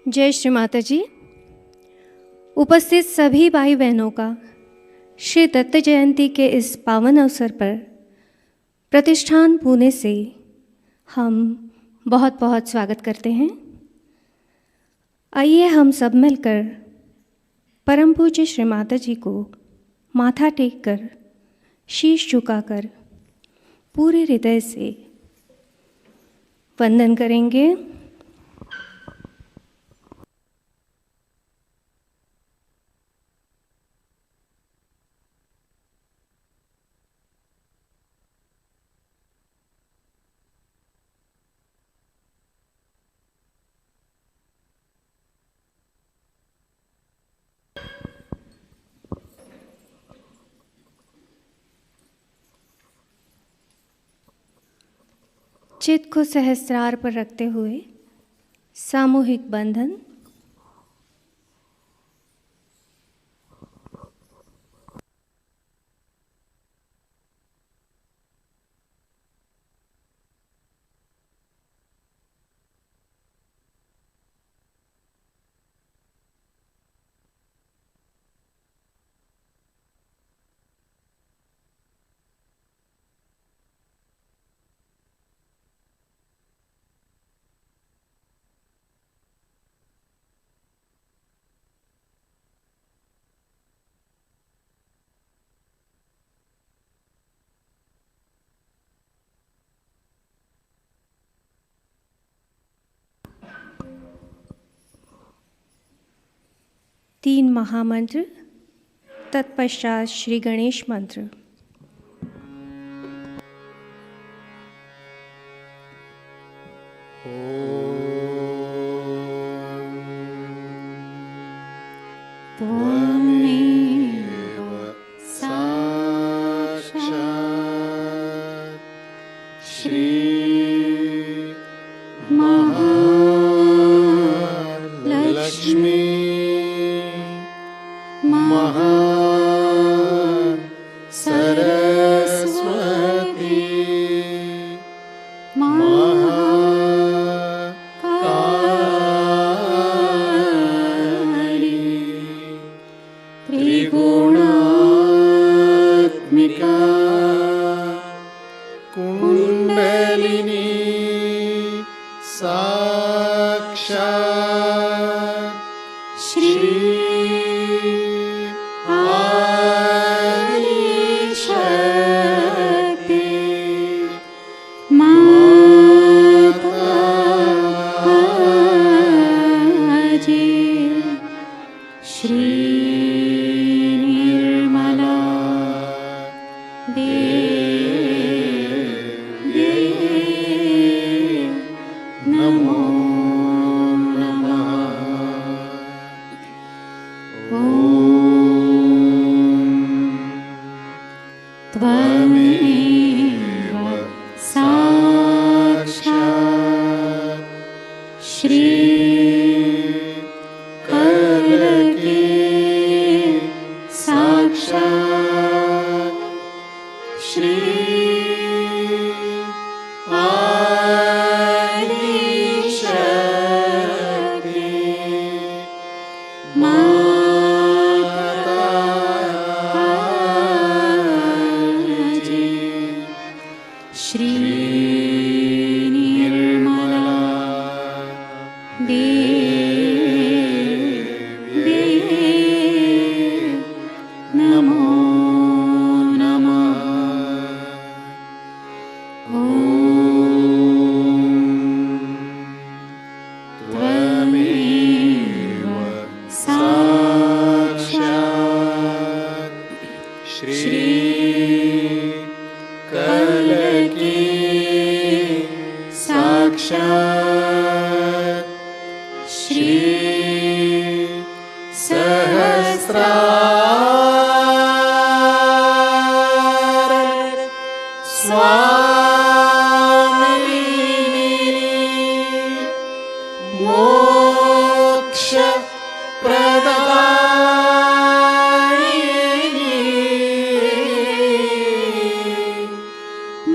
जय श्री माता जी। उपस्थित सभी भाई बहनों का श्री दत्त जयंती के इस पावन अवसर पर प्रतिष्ठान पुणे से हम बहुत बहुत स्वागत करते हैं। आइए हम सब मिलकर परम पूज्य श्री माता जी को माथा टेक कर शीश झुकाकर पूरे हृदय से वंदन करेंगे। चित्त को सहस्त्रार पर रखते हुए सामूहिक बंधन। तीन महामंत्र, तत्पश्चात श्री गणेश मंत्र।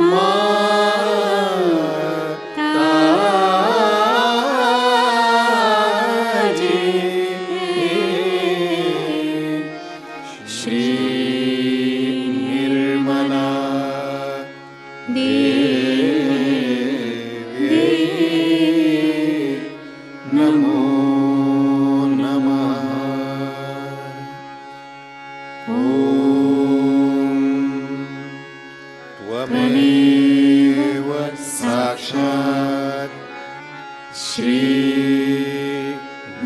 माता श्री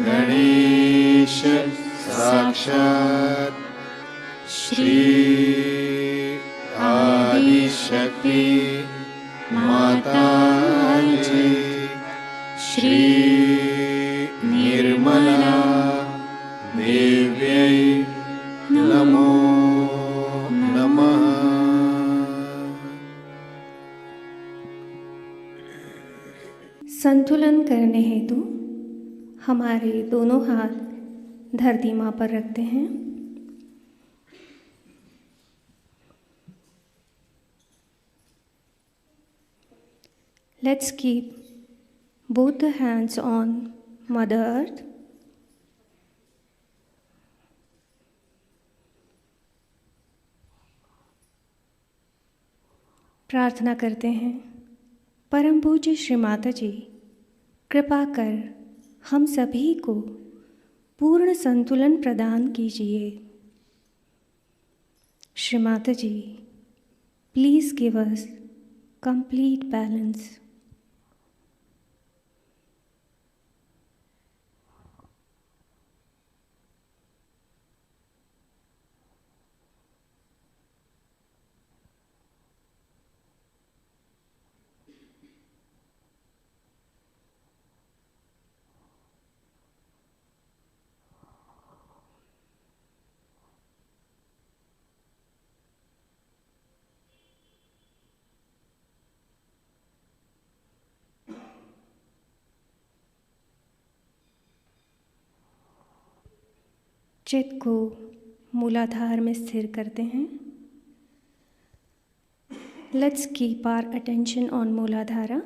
गणेश साक्षात् श्री आदिशक्ति माता जी श्री निर्मला देव्यै नमो नमः। संतुलन करने हेतु हमारे दोनों हाथ धरती माँ पर रखते हैं। Let's keep both the hands on Mother Earth. प्रार्थना करते हैं, परम पूज्य श्री माता जी कृपा कर हम सभी को पूर्ण संतुलन प्रदान कीजिए। Shri Mata ji, please give us complete balance. चित्त को मूलाधार में स्थिर करते हैं। Let's keep our attention on Muladhara.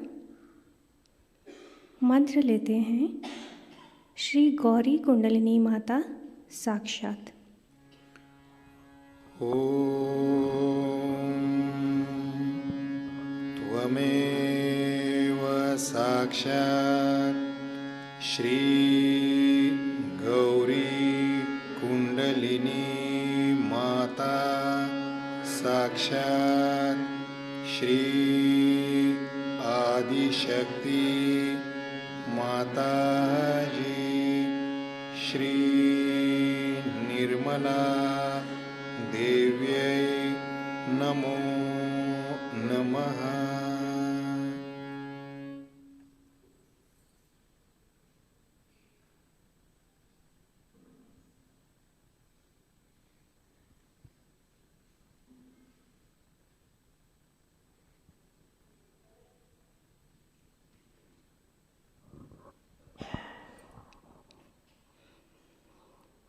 मंत्र लेते हैं, श्री गौरी कुंडलिनी माता साक्षात। त्वमेव साक्षात् श्री गौरी कुंडलिनी माता साक्षात् श्री आदिशक्ति माता जी श्री निर्मला देव्यै नमो नमः।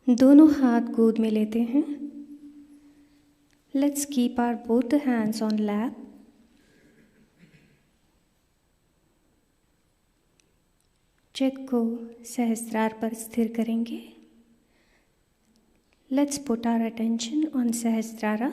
दोनों हाथ गोद में लेते हैं। Let's keep our both hands on lap. चित्त को सहस्त्रार पर स्थिर करेंगे। Let's put our attention on Sahasrara.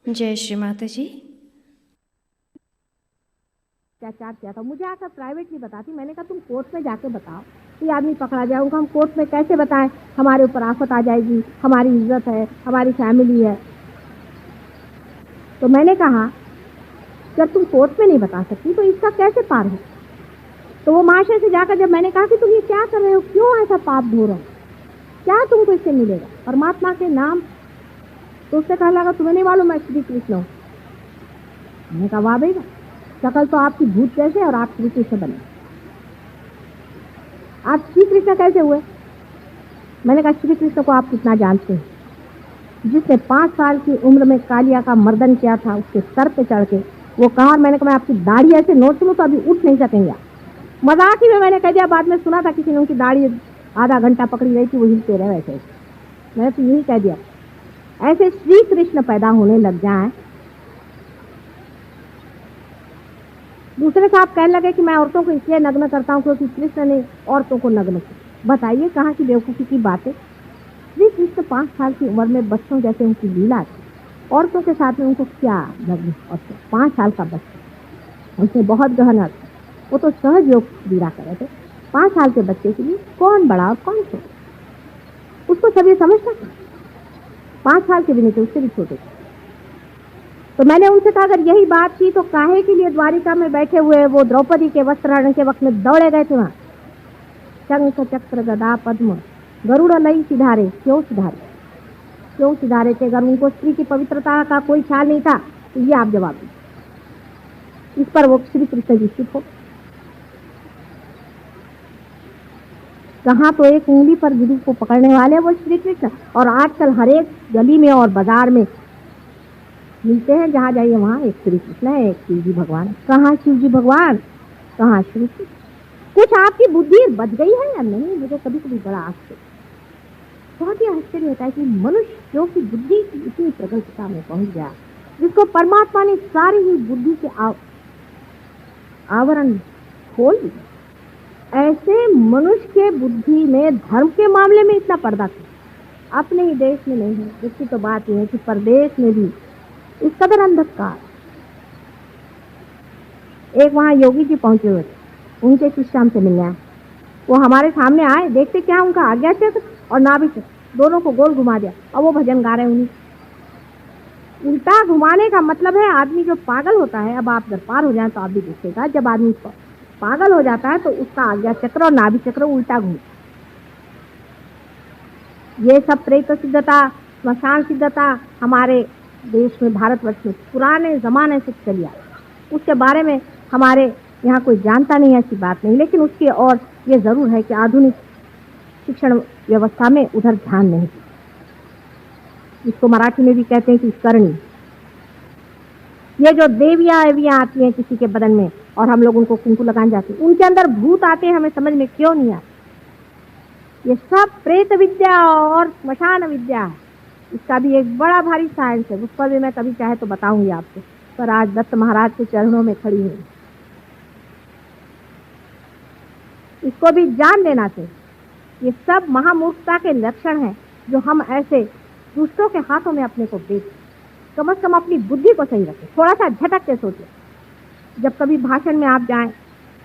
जय श्री माता जी। अत्याचार किया था, मुझे आकर प्राइवेटली बताती। मैंने कहा तुम कोर्ट में जाके बताओ, ये आदमी पकड़ा जाए। उनको हम कोर्ट में कैसे बताएं, हमारे ऊपर आफत आ जाएगी, हमारी इज्जत है, हमारी फैमिली है। तो मैंने कहा जब तुम कोर्ट में नहीं बता सकती तो इसका कैसे पार हो। तो वो महाशय से जाकर जब मैंने कहा कि तुम ये क्या कर रहे हो, क्यों ऐसा पाप धो रहे हो, क्या तुमको इससे मिलेगा परमात्मा के नाम। तो उससे कहा लगा तुम्हें नहीं मालूम मैं श्री कृष्ण हूँ। मैंने कहा वाह भैया, शकल तो आपकी भूत जैसे और आप श्री कृष्ण बने, आप श्री कृष्ण कैसे हुए। मैंने कहा श्री कृष्ण को आप कितना जानते हैं, जिसने 5 साल की उम्र में कालिया का मर्दन किया था, उसके सर पे चढ़ के वो कहा। मैंने कहा मैं आपकी दाढ़ी ऐसे नोच लूं तो अभी उठ नहीं सकेंगे। मजाक ही में मैंने कह दिया, बाद में सुना था किसी ने उनकी दाढ़ी आधा घंटा पकड़ी रही थी, वो हिलते रहे वैसे। मैंने तो यही कह दिया, ऐसे श्री कृष्ण पैदा होने लग जाएं। दूसरे साहब कहने लगे कि मैं औरतों को इसलिए नग्न करता हूँ क्योंकि कृष्ण ने औरतों को नग्न किया। बताइए कहाँ की बेवकूफ़ी की बात है। श्री कृष्ण 5 साल की उम्र में बच्चों जैसे उनकी लीला थी, औरतों के साथ में उनको क्या नग्न। और 5 साल का बच्चा, उनसे बहुत गहन अर्थ, वो तो सहज योग क्रीड़ा कर रहे थे। 5 साल के बच्चे के लिए कौन बड़ा और कौन छोटा, उसको सब ये समझता था। 5 साल के भी नहीं थे, उससे भी छोटे थे। तो मैंने उनसे कहा अगर यही बात थी तो काहे के लिए द्वारिका में बैठे हुए वो द्रौपदी के वस्त्रहरण के वक्त में दौड़े गए थे वहां। शंख चक्र गदा पद्म गरुड़ लई सिधारे, क्यों सिधारे, क्यों सिधारे थे। अगर उनको स्त्री की पवित्रता का कोई ख्याल नहीं था तो ये आप जवाब दीजिए। इस पर वो श्री कृष्ण जी चुप हो। कहाँ तो एक उंगली पर गिरी को पकड़ने वाले वो श्री कृष्ण, और आजकल हर एक गली में और बाजार में मिलते हैं, जहाँ जाइए वहाँ एक श्री कृष्ण है, एक शिव जी भगवान। कहाँ शिव जी भगवान, कहाँ श्री कृष्ण। कुछ आपकी बुद्धि बच गई है या नहीं, मुझे कभी कभी बड़ा आश्चर्य, बहुत ही आश्चर्य होता है कि मनुष्य जो कि बुद्धि की इतनी प्रगल्भता में पहुंच गया, जिसको परमात्मा ने सारी ही बुद्धि के आवरण खोल दिए, ऐसे मनुष्य के बुद्धि में धर्म के मामले में इतना पर्दा क्यों। अपने ही देश में नहीं है, इसकी तो बात यह है कि परदेश में भी इस कदर अंधकार। एक वहां योगी जी पहुंचे हुए थे, उनके शिष्य हमसे मिलने आए। वो हमारे सामने आए, देखते क्या उनका आज्ञा चक्र और नाभि चक्र दोनों को गोल घुमा दिया और वो भजन गा रहे हैं। उन्हीं उल्टा घुमाने का मतलब है आदमी जो पागल होता है, अब आप अगर पार हो जाए तो आप भी देखिएगा, जब आदमी पागल हो जाता है तो उसका आज्ञा चक्र और नाभि चक्र उल्टा घूमता। ये सब प्रेत सिद्धता, स्मशान सिद्धता हमारे देश में, भारतवर्ष में पुराने जमाने से चली आई। उसके बारे में हमारे यहाँ कोई जानता नहीं है, ऐसी बात नहीं, लेकिन उसकी और ये जरूर है कि आधुनिक शिक्षण व्यवस्था में उधर ध्यान नहीं, इसको मराठी में भी कहते हैं कि करणी। ये जो देवियां एवियां आती हैं किसी के बदन में और हम लोग उनको कुंकू लगाने जाते हैं, उनके अंदर भूत आते हैं, हमें समझ में क्यों नहीं आते। ये सब प्रेत विद्या और स्मशान विद्या है, इसका भी एक बड़ा भारी साइंस है, उस पर भी मैं कभी चाहे तो बताऊंगी आपको, पर आज दत्त महाराज के चरणों में खड़ी हूँ। इसको भी जान लेना चाहिए। ये सब महामूर्खता के लक्षण हैं जो हम ऐसे दूसरों के हाथों में अपने को बेच। कम से कम अपनी बुद्धि को सही रखें, थोड़ा सा झटक के सोचें। जब कभी भाषण में आप जाएं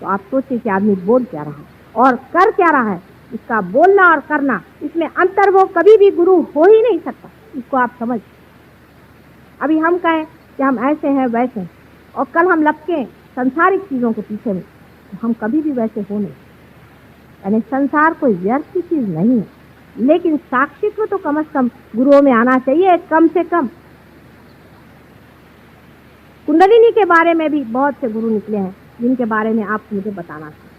तो आप सोचें कि आदमी बोल क्या रहा है और कर क्या रहा है। इसका बोलना और करना, इसमें अंतर वो कभी भी गुरु हो ही नहीं सकता, इसको आप समझ। अभी हम कहें कि हम ऐसे हैं वैसे हैं और कल हम लपके संसारिक चीज़ों के पीछे में, तो हम कभी भी वैसे हो नहीं। यानी संसार कोई व्यर्थ की चीज़ नहीं है, लेकिन साक्षित्व तो कम से कम गुरुओं में आना चाहिए, कम से कम। कुंडलिनी के बारे में भी बहुत से गुरु निकले हैं जिनके बारे में आप मुझे बताना चाहिए।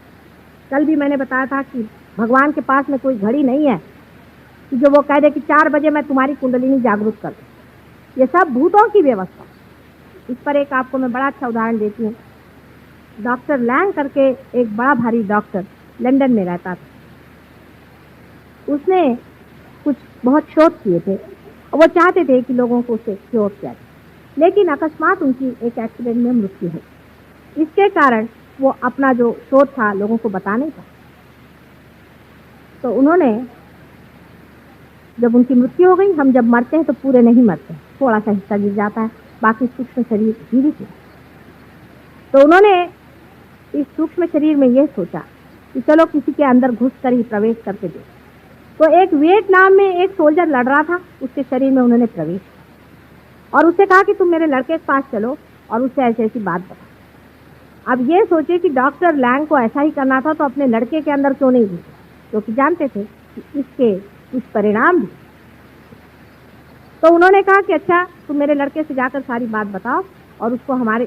कल भी मैंने बताया था कि भगवान के पास में कोई घड़ी नहीं है कि जो वो कह दे कि 4 बजे मैं तुम्हारी कुंडलिनी जागरूक कर दूं। ये सब भूतों की व्यवस्था। इस पर एक आपको मैं बड़ा अच्छा उदाहरण देती हूँ। डॉक्टर लैंग करके एक बड़ा भारी डॉक्टर लंदन में रहता था। उसने कुछ बहुत शोध किए थे और वो चाहते थे कि लोगों को उसे क्योर किया जाए, लेकिन अकस्मात उनकी एक एक्सीडेंट में मृत्यु हो। इसके कारण वो अपना जो शोध था लोगों को बता नहीं पाए। तो उन्होंने, जब उनकी मृत्यु हो गई, हम जब मरते हैं तो पूरे नहीं मरते, थोड़ा सा हिस्सा गिर जाता है, बाकी सूक्ष्म शरीर जीवित है। तो उन्होंने इस सूक्ष्म शरीर में यह सोचा कि चलो किसी के अंदर घुस कर ही प्रवेश करके दे। तो एक वियतनाम में एक सोल्जर लड़ रहा था, उसके शरीर में उन्होंने प्रवेश किया और उससे कहा कि तुम मेरे लड़के के पास चलो और उससे ऐसी ऐसी बात बता। अब ये सोचे कि डॉक्टर लैंग को ऐसा ही करना था, तो अपने लड़के के अंदर क्यों नहीं घुसे, क्योंकि जानते थे कि इसके कुछ परिणाम भी। तो उन्होंने कहा कि अच्छा तुम मेरे लड़के से जाकर सारी बात बताओ और उसको हमारी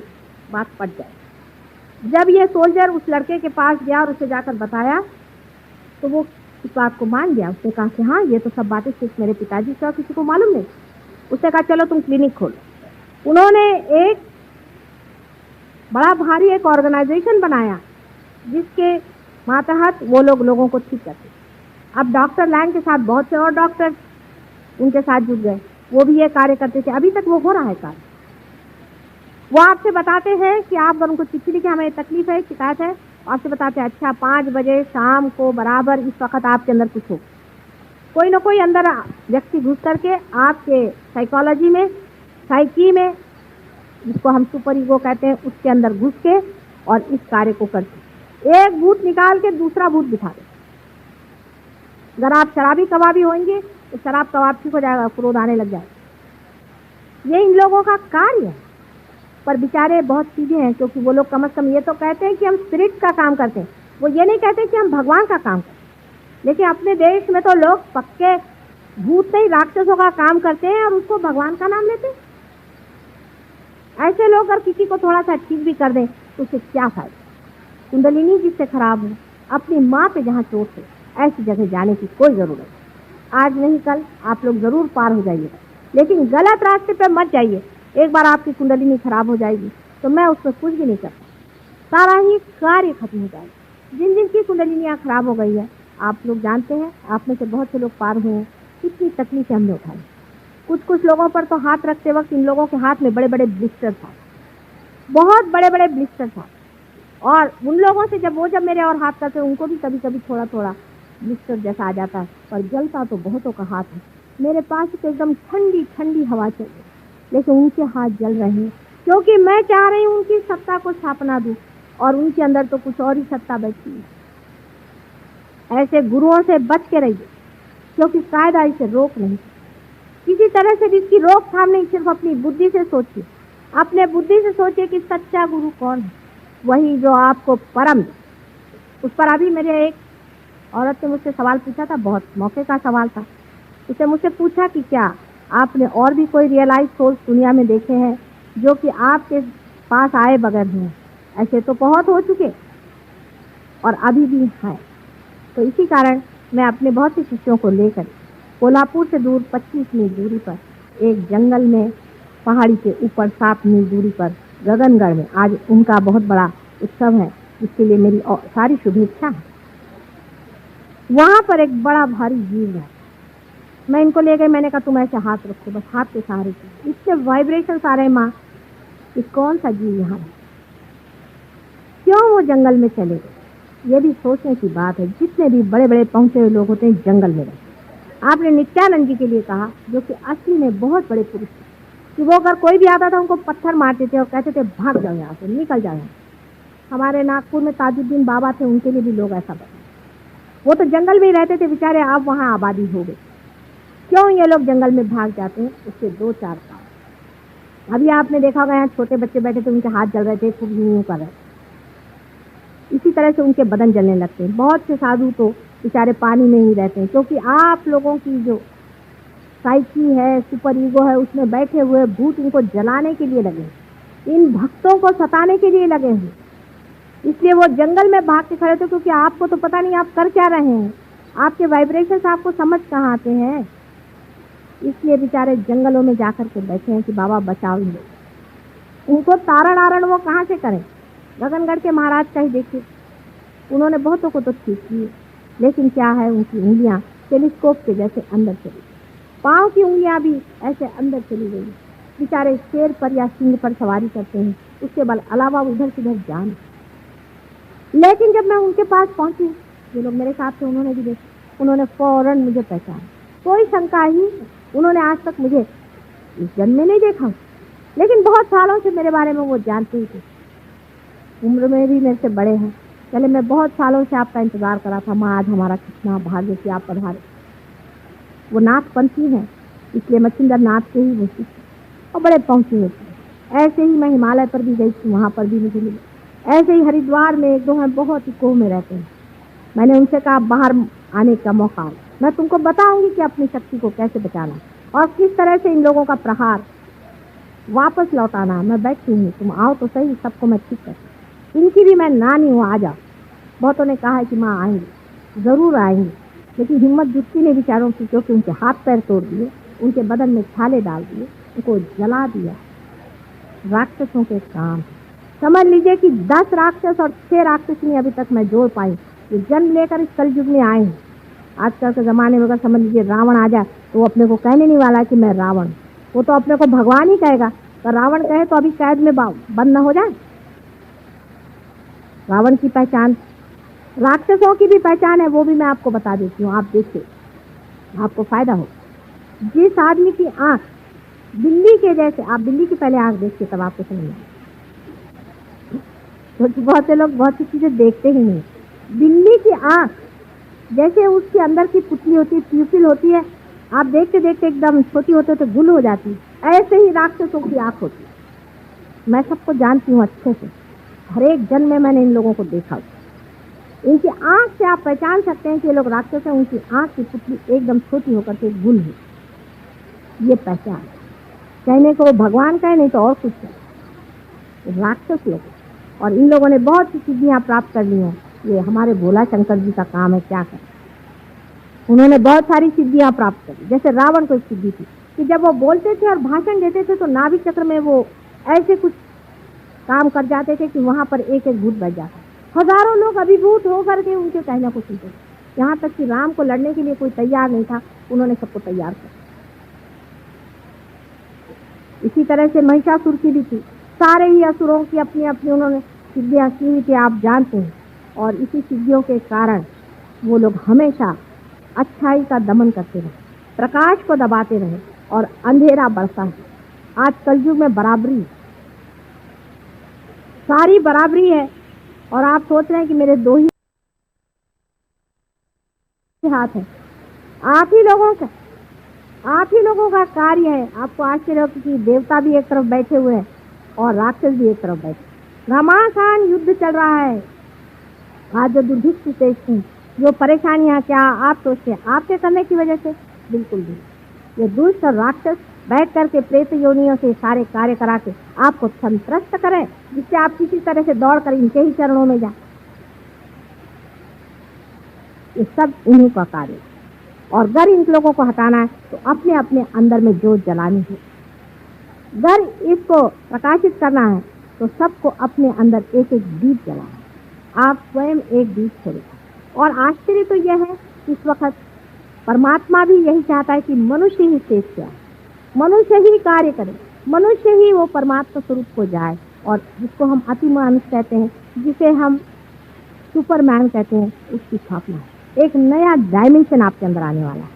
बात पट जाए। जब ये सोल्जर उस लड़के के पास गया और उसे जाकर बताया तो वो इस बात को मान गया। उसने कहा कि हाँ, ये तो सब बातें सिर्फ मेरे पिताजी से और किसी को मालूम नहीं। उसने कहा चलो तुम क्लिनिक खोलो। उन्होंने एक बड़ा भारी एक ऑर्गेनाइजेशन बनाया जिसके मातहत वो लोगों को ठीक करते। अब डॉक्टर लैंग के साथ बहुत से और डॉक्टर उनके साथ जुड़ गए, वो भी ये कार्य करते थे। अभी तक वो हो रहा है कार्य। वो आपसे बताते हैं कि आप अगर उनको चिट्ठी लिखे हमें तकलीफ है, शिकायत है, आपसे बताते हैं अच्छा 5 बजे शाम को बराबर इस वक्त आपके अंदर कुछ हो। कोई ना कोई अंदर व्यक्ति घुस करके आपके साइकोलॉजी में, साइकी में, जिसको हम सुपर ईगो कहते हैं, उसके अंदर घुस के और इस कार्य को करते। एक भूत निकाल के दूसरा भूत बिठा दे। अगर आप शराबी कबाबी होंगे तो शराब कबाब हो जाएगा, क्रोध आने लग जाएगा। ये इन लोगों का कार्य है। पर बेचारे बहुत सीधे हैं, क्योंकि वो लोग कम से कम ये तो कहते हैं कि हम स्पिरिट का काम करते हैं, वो ये नहीं कहते कि हम भगवान का काम करते हैं। लेकिन अपने देश में तो लोग पक्के भूत नहीं राक्षसों का काम करते हैं और उसको भगवान का नाम लेते हैं। ऐसे लोग अगर किसी को थोड़ा सा ठीक भी कर दें तो उससे क्या फायदा। कुंडलिनी जिससे खराब हो, अपनी माँ पे जहाँ चोट है, ऐसी जगह जाने की कोई जरूरत नहीं। आज नहीं कल आप लोग जरूर पार हो जाइएगा, लेकिन गलत रास्ते पे मत जाइए। एक बार आपकी कुंडलिनी खराब हो जाएगी तो मैं उसमें कुछ भी नहीं करता, सारा ही कार्य खत्म हो जाएगा। जिन जिन की कुंडलिनियाँ खराब हो गई है, आप लोग जानते हैं, आप में से बहुत से लोग पार हुए, कितनी तकलीफें हमने उठाई। कुछ लोगों पर तो हाथ रखते वक्त इन लोगों के हाथ में बड़े बड़े ब्लिस्टर था, बहुत बड़े बड़े ब्लिस्टर था। और उन लोगों से जब मेरे और हाथ करते, उनको भी कभी कभी थोड़ा थोड़ा ब्लिस्टर जैसा आ जाता है, पर जलता तो बहुतों का हाथ है। मेरे पास तो एकदम ठंडी ठंडी हवा चल रही, लेकिन उनके हाथ जल रहे हैं, क्योंकि मैं चाह रही हूँ उनकी सत्ता को स्थापना दूँ, और उनके अंदर तो कुछ और ही सत्ता बैठी है। ऐसे गुरुओं से बच के रहिए, क्योंकि कायदा इसे रोक नहीं। किसी तरह से भी इसकी रोकथाम नहीं, सिर्फ अपनी बुद्धि से सोचिए। अपने बुद्धि से सोचिए कि सच्चा गुरु कौन है, वही जो आपको परम। उस पर अभी मेरे एक औरत ने मुझसे सवाल पूछा था, बहुत मौके का सवाल था। उसने मुझसे पूछा कि क्या आपने और भी कोई रियलाइज सोल्स दुनिया में देखे हैं जो कि आपके पास आए बगैर हैं? ऐसे तो बहुत हो चुके और अभी भी हैं। तो इसी कारण मैं अपने बहुत से शिष्यों को लेकर कोल्हापुर से दूर 25 मील दूरी पर एक जंगल में, पहाड़ी के ऊपर 7 मील दूरी पर गगनगढ़ में, आज उनका बहुत बड़ा उत्सव है, जिसके लिए मेरी सारी शुभेच्छा है। वहाँ पर एक बड़ा भारी जीव है। मैं इनको ले गई, मैंने कहा तुम ऐसे हाथ रखो, बस हाथ के सहारे की, इससे वाइब्रेशन आ रहे। माँ, ये कौन सा जीव यहाँ है, क्यों वो जंगल में चले गए? ये भी सोचने की बात है। जितने भी बड़े बड़े पहुंचे हुए लोग होते हैं जंगल में रहते। आपने नित्यानंद जी के लिए कहा, जो कि असली में बहुत बड़े पुरुष थे, कि वो अगर कोई भी आता था उनको पत्थर मारते थे और कहते थे भाग जाओ यहाँ से, निकल जाओ। हमारे नागपुर में ताजुद्दीन बाबा थे, उनके लिए भी लोग ऐसा बने। वो तो जंगल में ही रहते थे बेचारे, आप वहाँ आबादी हो गई। क्यों ये लोग जंगल में भाग जाते हैं? उसके 2-4 कारण। अभी आपने देखा होगा, यहाँ छोटे बच्चे बैठे थे, उनके हाथ जल रहे थे, खूब यूं कर रहे थे। इसी तरह से उनके बदन जलने लगते हैं। बहुत से साधु तो बेचारे पानी में ही रहते हैं, क्योंकि आप लोगों की जो साइकी है, सुपर ईगो है, उसमें बैठे हुए भूत इनको जलाने के लिए लगे, इन भक्तों को सताने के लिए लगे हैं। इसलिए वो जंगल में भाग के खड़े थे, क्योंकि आपको तो पता नहीं आप कर क्या रहे हैं, आपके वाइब्रेशंस आपको समझ कहाँ आते हैं। इसलिए बेचारे जंगलों में जाकर के बैठे हैं कि बाबा बचाओ इन लोग। उनको तारण आरण वो कहाँ से करें? गगनगढ़ के महाराज का ही देखिए, उन्होंने बहुतों को तो ठीक किए, लेकिन क्या है, उनकी उंगलियां टेलीस्कोप के जैसे अंदर चली, पाँव की उंगलियां भी ऐसे अंदर चली गई। बेचारे शेर पर या सिंह पर सवारी करते हैं, उसके बाद अलावा उधर से उधर जान। लेकिन जब मैं उनके पास पहुंची, जो लोग मेरे साथ थे उन्होंने भी देखा, उन्होंने फौरन मुझे पहचाना, कोई शंका ही। उन्होंने आज तक मुझे इस जन्म में नहीं देखा, लेकिन बहुत सालों से मेरे बारे में वो जानते ही थे, उम्र में भी मेरे से बड़े हैं। चले मैं बहुत सालों से आपका इंतजार करा था माँ, आज हमारा कितना भाग्य कि आप पधारे। वो नाथपंथी हैं, इसलिए मच्छिंदर नाथ के ही वो सिख और बड़े पहुंची होती है। ऐसे ही मैं हिमालय पर भी गई थी, वहाँ पर भी मुझे मिले। ऐसे ही हरिद्वार में एक दो हैं, बहुत ही कोह में रहते हैं। मैंने उनसे कहा बाहर आने का मौका हो, मैं तुमको बताऊंगी कि अपनी शक्ति को कैसे बचाना और किस तरह से इन लोगों का प्रहार वापस लौटाना। मैं बैठी हूँ, तुम आओ तो सही, सबको मैं ठीक कर। इनकी भी मैं नानी हूँ, आ जाओ। बहुतों ने कहा है कि माँ आएंगे, जरूर आएंगे, लेकिन हिम्मत जुटती नहीं बेचारों की, क्योंकि उनके हाथ पैर तोड़ दिए, उनके बदन में छाले डाल दिए, उनको जला दिया। राक्षसों के काम समझ लीजिए कि 10 राक्षस और 6 राक्षसी अभी तक मैं जोड़ पाई, ये जन्म लेकर इस कलयुग में आए हैं। आजकल के ज़माने में अगर समझ लीजिए रावण आ जाए तो वो अपने को कहने नहीं वाला कि मैं रावण, वो तो अपने को भगवान ही कहेगा। तो रावण कहे तो अभी कैद में बंद न हो जाए। रावण की पहचान, राक्षसों की भी पहचान है, वो भी मैं आपको बता देती हूँ, आप देखिए, आपको फायदा हो। जिस आदमी की आंख बिल्ली के जैसे, आप बिल्ली की पहले आंख देखिए तब आपको समझ में आए, क्योंकि बहुत से लोग बहुत सी चीजें देखते ही नहीं। बिल्ली की आंख जैसे उसके अंदर की पुतली होती है, प्यूपिल होती है, आप देखते देखते एकदम छोटी होते तो गुल हो जाती है, ऐसे ही राक्षसों की आंख होती है। मैं सबको जानती हूँ अच्छे से, हर एक जन्म में मैंने इन लोगों को देखा। इनकी आंख से आप पहचान सकते हैं कि ये लोग राक्षस हैं। उनकी आंख की पुतली एकदम छोटी होकर के गुल है, ये पहचान। कहने को वो भगवान कहे, नहीं तो और कुछ है, राक्षस लोग। और इन लोगों ने बहुत सी सिद्धियां प्राप्त कर ली हैं। ये हमारे भोला शंकर जी का काम है, क्या करें। उन्होंने बहुत सारी सिद्धियां प्राप्त करी। जैसे रावण को एक सिद्धि थी कि जब वो बोलते थे और भाषण देते थे तो नाभि चक्र में वो ऐसे कुछ काम कर जाते थे कि वहां पर एक एक भूत बैठ जाता। हजारों लोग अभिभूत होकर के उनके कहने को सुनते थे। यहाँ तक कि राम को लड़ने के लिए कोई तैयार नहीं था, उन्होंने सबको तैयार कर। इसी तरह से महिषासुर की भी थी, सारे ही असुरों की अपनी अपनी उन्होंने सिद्धियां की हुई थी, आप जानते हैं। और इसी सिद्धियों के कारण वो लोग हमेशा अच्छाई का दमन करते रहे, प्रकाश को दबाते रहे और अंधेरा बढ़ता है। आज कलयुग में बराबरी, सारी बराबरी है। और आप सोच रहे हैं कि मेरे 2 ही हाथ है, आप ही लोगों का कार्य है। आपको आश्चर्य होगा कि देवता भी एक तरफ बैठे हुए हैं और राक्षस भी एक तरफ बैठे। घमासान युद्ध चल रहा है। आज जो दुर्भिक्ष देश हैं, जो परेशानियां, क्या आप सोचते हैं आपके करने की वजह से? बिल्कुल भी। ये दुष्ट और राक्षस बैठ करके प्रेत योनियों से सारे कार्य करा के आपको संत्रस्त करें, जिससे आप किसी तरह से दौड़ कर इनके ही चरणों में जाए। ये सब इन्हीं का कार्य है। और अगर इन लोगों को हटाना है तो अपने अपने अंदर में जोत जलानी है। अगर इसको प्रकाशित करना है तो सबको अपने अंदर एक एक दीप जलाना है। आप स्वयं एक दीप छोड़ें। और आश्चर्य तो यह है कि इस वक्त परमात्मा भी यही चाहता है कि मनुष्य ही श्रेष्ठ है, मनुष्य ही कार्य करे, मनुष्य ही वो परमात्मा स्वरूप को जाए। और जिसको हम अति मानुष कहते हैं, जिसे हम सुपरमैन कहते हैं, उसकी स्थापना है। एक नया डायमेंशन आपके अंदर आने वाला है।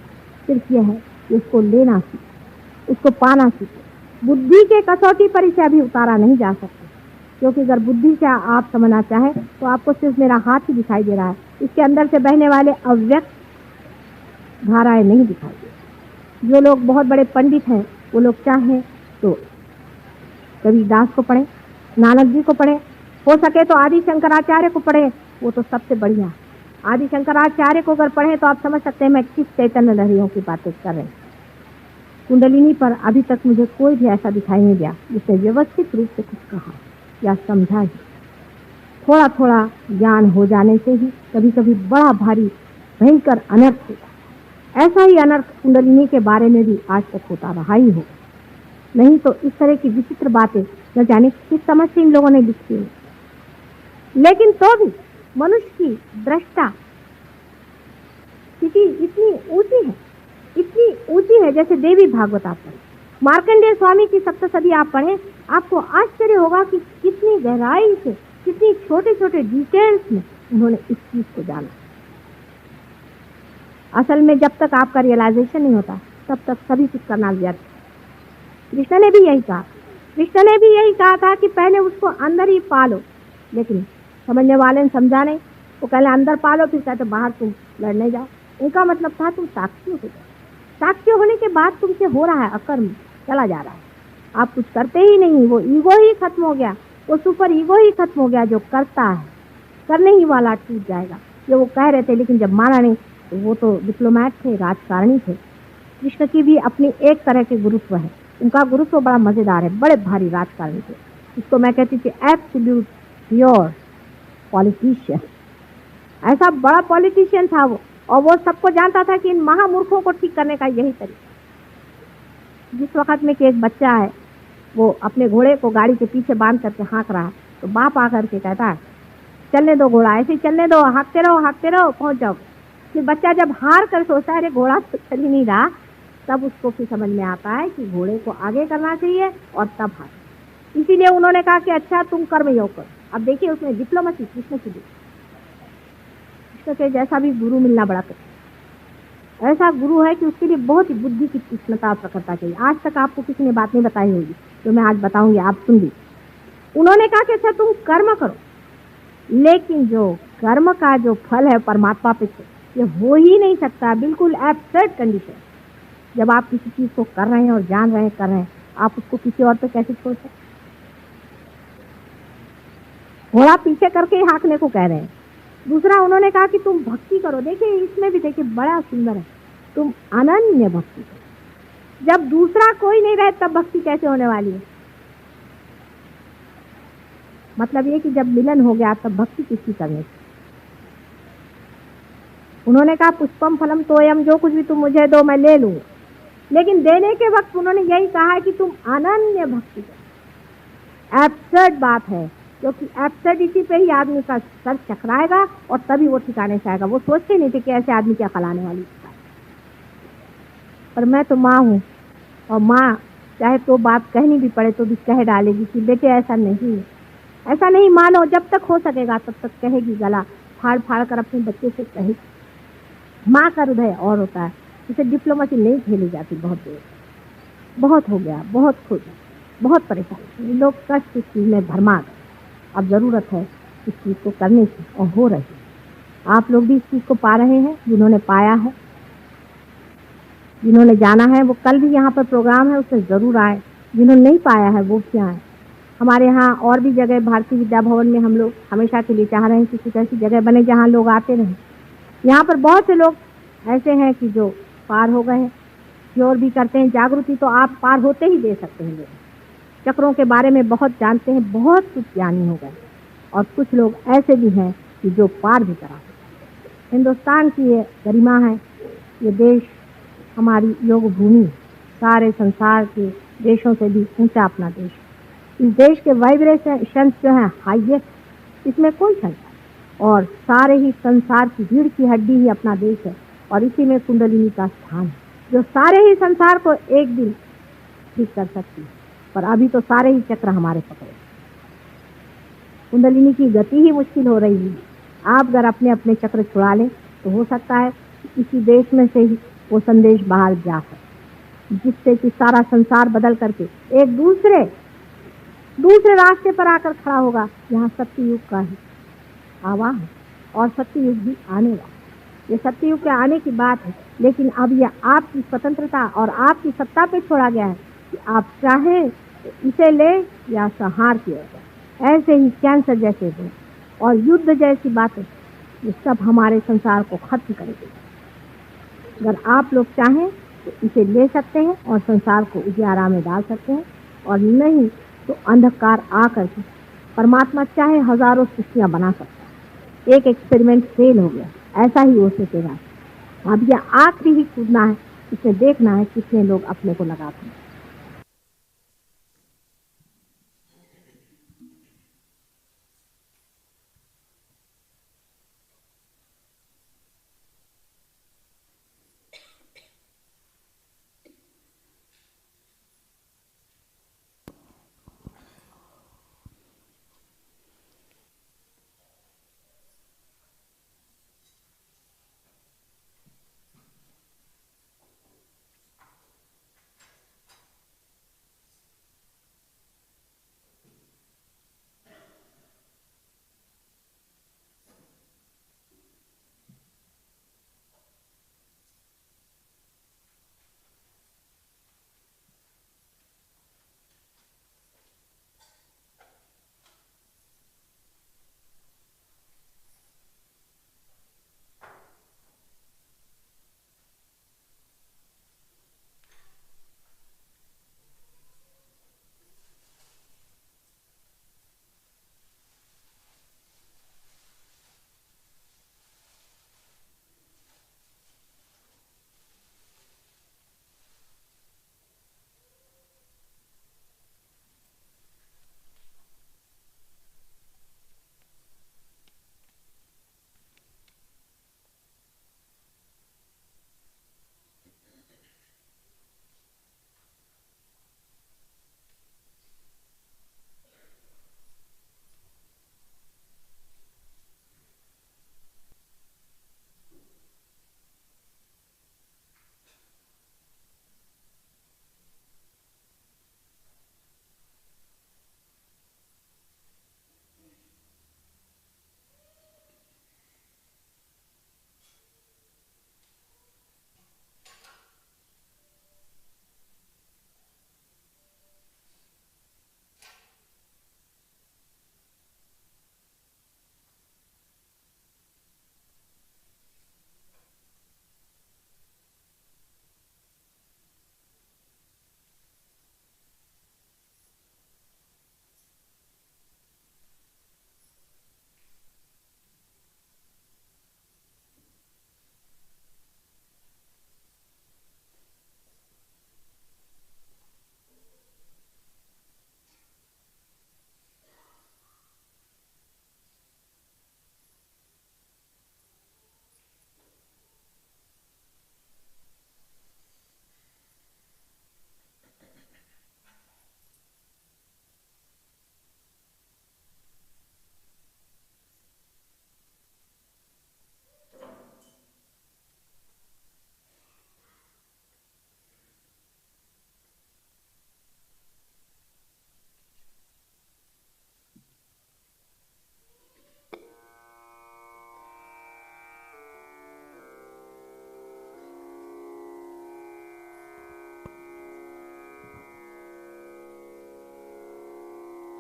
सिर्फ यह है कि उसको लेना सीखे, उसको पाना सीखे। बुद्धि के कसौटी पर इसे अभी उतारा नहीं जा सकता, क्योंकि अगर बुद्धि से आप समझना चाहें तो आपको सिर्फ मेरा हाथ ही दिखाई दे रहा है, इसके अंदर से बहने वाले अव्यक्त धाराएं नहीं दिखाई दे। जो लोग बहुत बड़े पंडित हैं वो लोग चाहें तो कबीरदास को पढ़ें, नानक जी को पढ़ें, हो सके तो आदि शंकराचार्य को पढ़ें, वो तो सबसे बढ़िया। आदि शंकराचार्य को अगर पढ़ें तो आप समझ सकते हैं मैं किस चैतन्य लहरियों की बातें कर रहे हैं। कुंडलिनी पर अभी तक मुझे कोई भी ऐसा दिखाई नहीं दिया जिसने व्यवस्थित रूप से कुछ कहा या समझा ही। थोड़ा थोड़ा ज्ञान हो जाने से ही कभी कभी बड़ा भारी भयंकर अनर्थ होता। ऐसा ही अनर्थ कुंडलिनी के बारे में भी आज तक होता रहा ही हो। नहीं तो इस तरह की विचित्र बातें न जाने किस समझ से इन लोगों ने लिखी है। लेकिन तो भी मनुष्य की दृष्टा स्थिति इतनी ऊंची है जैसे देवी भागवत आप पढ़ें, मार्कंडेय स्वामी की सप्तशती आप पढ़ें, आपको आश्चर्य होगा कि कितनी गहराई से, कितनी छोटे छोटे डिटेल्स में उन्होंने इस चीज को जाना। असल में जब तक आपका रियलाइजेशन नहीं होता तब तक सभी कुछ करना व्यर्थ। कृष्ण ने भी यही कहा कृष्ण ने भी यही कहा था कि पहले उसको अंदर ही पालो, लेकिन समझने वाले ने समझा नहीं। वो पहले अंदर पालो, फिर कहते बाहर तुम लड़ने जाओ। उनका मतलब था तुम साक्षी हो जाओ। साक्षी होने के बाद तुमसे हो रहा है अकर्म, चला जा रहा है, आप कुछ करते ही नहीं। वो ईगो ही खत्म हो गया, वो सुपर ईगो ही खत्म हो गया जो करता है। करने ही वाला टूट जाएगा। ये वो कह रहे थे, लेकिन जब माना नहीं तो वो तो डिप्लोमैट थे, राजकारणी थे। कृष्ण की भी अपनी एक तरह के गुरुत्व है। उनका गुरुत्व बड़ा मजेदार है, बड़े भारी राजकारणी थे। इसको मैं कहती थी एब्सोल्यूट प्योर पॉलिटिशियन। ऐसा बड़ा पॉलिटिशियन था वो, और वो सबको जानता था कि इन महामूर्खों को ठीक करने का यही तरीका। जिस वक्त में कि एक बच्चा है, वो अपने घोड़े को गाड़ी के पीछे बांध करके हाँक रहा है, तो बाप आकर के कहता है चलने दो घोड़ा, ऐसे ही चलने दो, हाँकते रहो, पहुंच जाओ। फिर बच्चा जब हार कर सोचता है अरे घोड़ा तो चल ही नहीं रहा, तब उसको फिर समझ में आता है कि घोड़े को आगे करना चाहिए, और तब हार। इसीलिए उन्होंने कहा कि अच्छा तुम कर्मयोग करो। अब देखिए उसमें डिप्लोमेसी कृष्ण की दी। कृष्ण के जैसा भी गुरु मिलना बड़ा कठिन। ऐसा गुरु है कि उसके लिए बहुत ही बुद्धि की तीक्ष्णता और प्रखरता चाहिए। आज तक आपको किसी ने बात नहीं बताई होगी, तो मैं आज बताऊंगी, आप सुन ली। उन्होंने कहा कि अच्छा तुम कर्म करो, लेकिन जो कर्म का जो फल है परमात्मा पे, ये हो ही नहीं सकता। बिल्कुल एब्सर्ड कंडीशन। जब आप किसी चीज को कर रहे हैं और जान रहे हैं कर रहे हैं, आप उसको किसी और पे कैसे छोड़ सकते? घोड़ा पीछे करके ही हाँकने को कह रहे हैं। दूसरा उन्होंने कहा कि तुम भक्ति करो। देखिए इसमें भी देखिए बड़ा सुंदर है, तुम अनन्य भक्ति करो। जब दूसरा कोई नहीं रहे तब भक्ति कैसे होने वाली है? मतलब ये कि जब मिलन हो गया तब भक्ति किसकी करनी थी? उन्होंने कहा पुष्पम फलम तोयम, जो कुछ भी तुम मुझे दो मैं ले लूं। लेकिन देने के वक्त उन्होंने यही कहा है कि तुम अनन्य भक्ति करो। एब्सर्ड बात है, क्योंकि एब्सर्डिटी पे ही आदमी का सर चकराएगा और तभी वो ठिकाने से आएगा। वो सोचते नहीं थे कि ऐसे आदमी क्या खलाने वाली। पर मैं तो माँ हूँ, और माँ चाहे तो बात कहनी भी पड़े तो भी कह डालेगी कि बेटे ऐसा नहीं, ऐसा नहीं मानो। जब तक हो सकेगा तब तक कहेगी, गला फाड़ फाड़ कर अपने बच्चे से कहेगी। माँ का हृदय और होता है, इसे डिप्लोमेसी नहीं झेली जाती। बहुत देर, बहुत हो गया, बहुत खुद, बहुत परेशानी, लोग कष्ट इस चीज में भरमा गए। अब जरूरत है इस चीज को करने की, और हो रही है। आप लोग भी इस चीज को पा रहे हैं। जिन्होंने पाया है, जिन्होंने जाना है, वो कल भी यहाँ पर प्रोग्राम है उसमें जरूर आए। जिन्होंने नहीं पाया है वो भी आए। हमारे यहाँ और भी जगह भारतीय विद्या भवन में हम लोग हमेशा के लिए चाह रहे हैं कि कुछ ऐसी जगह बने जहाँ लोग आते रहें। यहाँ पर बहुत से लोग ऐसे हैं कि जो पार हो गए हैं, क्योर भी करते हैं। जागृति तो आप पार होते ही दे सकते हैं। लोग चक्रों के बारे में बहुत जानते हैं, बहुत कुछ ज्ञानी हो गए, और कुछ लोग ऐसे भी हैं कि जो पार भी करा। हिंदुस्तान की ये गरिमा है, ये देश हमारी योग भूमि, सारे संसार के देशों से भी ऊंचा अपना देश। इस देश के वाइब्रेशन जो है हाईएस्ट, इसमें कोई शंका नहीं। और सारे ही संसार की रीढ़ की हड्डी ही अपना देश है, और इसी में कुंडलिनी का स्थान है, जो सारे ही संसार को एक दिन ठीक कर सकती है। पर अभी तो सारे ही चक्र हमारे पकड़े। कुंडलिनी की गति ही मुश्किल हो रही है। आप अगर अपने अपने चक्र छुड़ा लें तो हो सकता है इसी देश में से ही वो संदेश बाहर जा सके, जिससे कि सारा संसार बदल करके एक दूसरे रास्ते पर आकर खड़ा होगा। यहाँ सत्ययुग का ही आवाहन, और सत्ययुग भी आने वाला। ये सत्ययुग के आने की बात है, लेकिन अब यह आपकी स्वतंत्रता और आपकी सत्ता पे छोड़ा गया है कि आप चाहें तो इसे ले या संहार किया जाए। ऐसे ही कैंसर जैसे हो और युद्ध जैसी बातें, ये सब हमारे संसार को खत्म करेंगे। अगर आप लोग चाहें तो इसे ले सकते हैं और संसार को उजियारा में डाल सकते हैं, और नहीं तो अंधकार आकर के परमात्मा चाहे हजारों सृष्टियां बना सकता है। एक एक्सपेरिमेंट फेल हो गया, ऐसा ही हो सकेगा। अब यह आखिरी ही कूदना है, इसे देखना है कितने लोग अपने को लगाते हैं।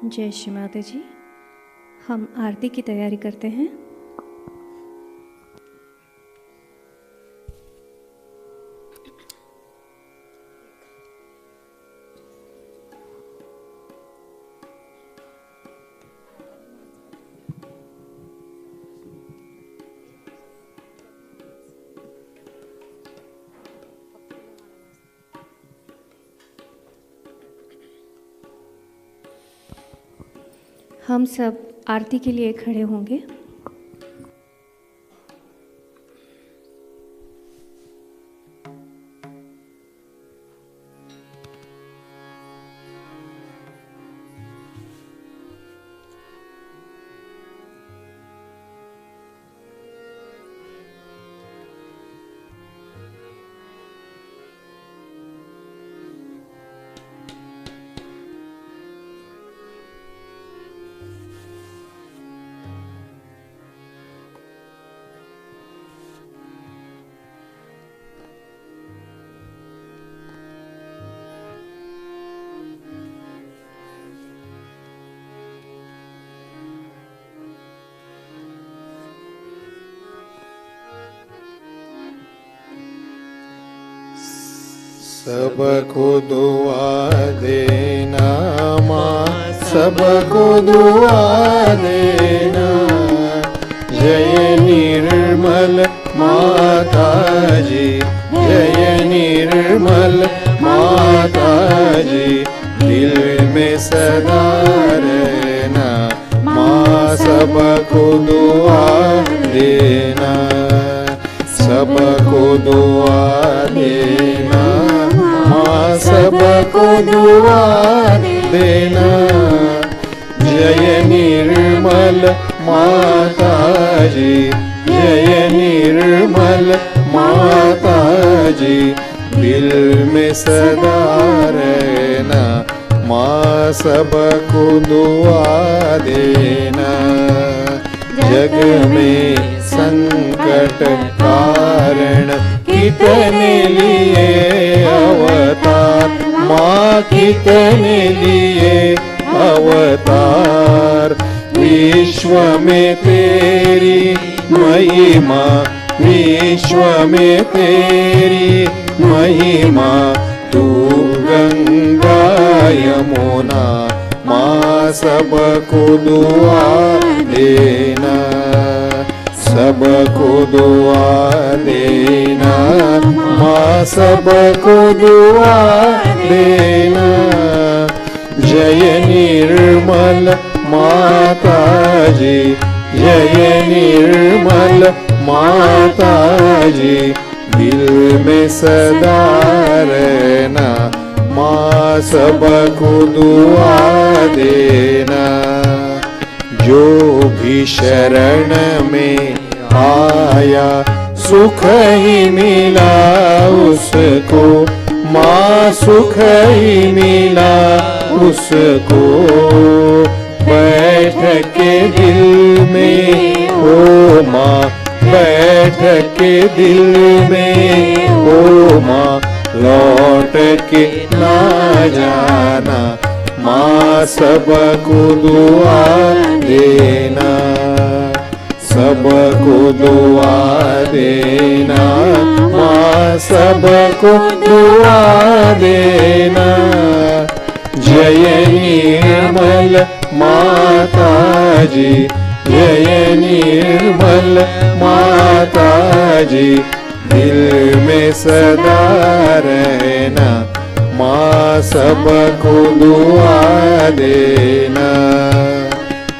जय श्री माता जी। हम आरती की तैयारी करते हैं। हम सब आरती के लिए खड़े होंगे। सबको दुआ देना माँ, सबको दुआ देना। जय निर्मल माता जी, जय निर्मल माता जी। दिल में सदा रहना माँ, सबको दुआ देना, सबको दुआ देना माँ, सबको दुआ देना। जय निर्मल माता जी, जय निर्मल माता जी। दिल में सदा रहना माँ, सबको दुआ देना। जग में संकट कारण कितने लिए अवतार माँ, कितने लिए अवतार। विश्व में तेरी महिमा, विश्व में तेरी महिमा। तू गंगा यमुना माँ, सबको दुआ देना, सबको दुआ देना माँ, सबको दुआ देना। जय निर्मल माता जी, जय निर्मल माता जी। दिल में सदा रहना माँ, सबको दुआ देना। जो भी शरण में आया सुख ही मिला उसको माँ, सुख ही मिला उसको। बैठ के दिल में ओ माँ, बैठ के दिल में ओ माँ। लौट के ना जाना माँ, सबको दुआ देना, सबको दुआ देना माँ, सबको दुआ देना। जय निर्मल माता जी, जय निर्मल माता जी। दिल में सदा रहना माँ, सबको दुआ देना।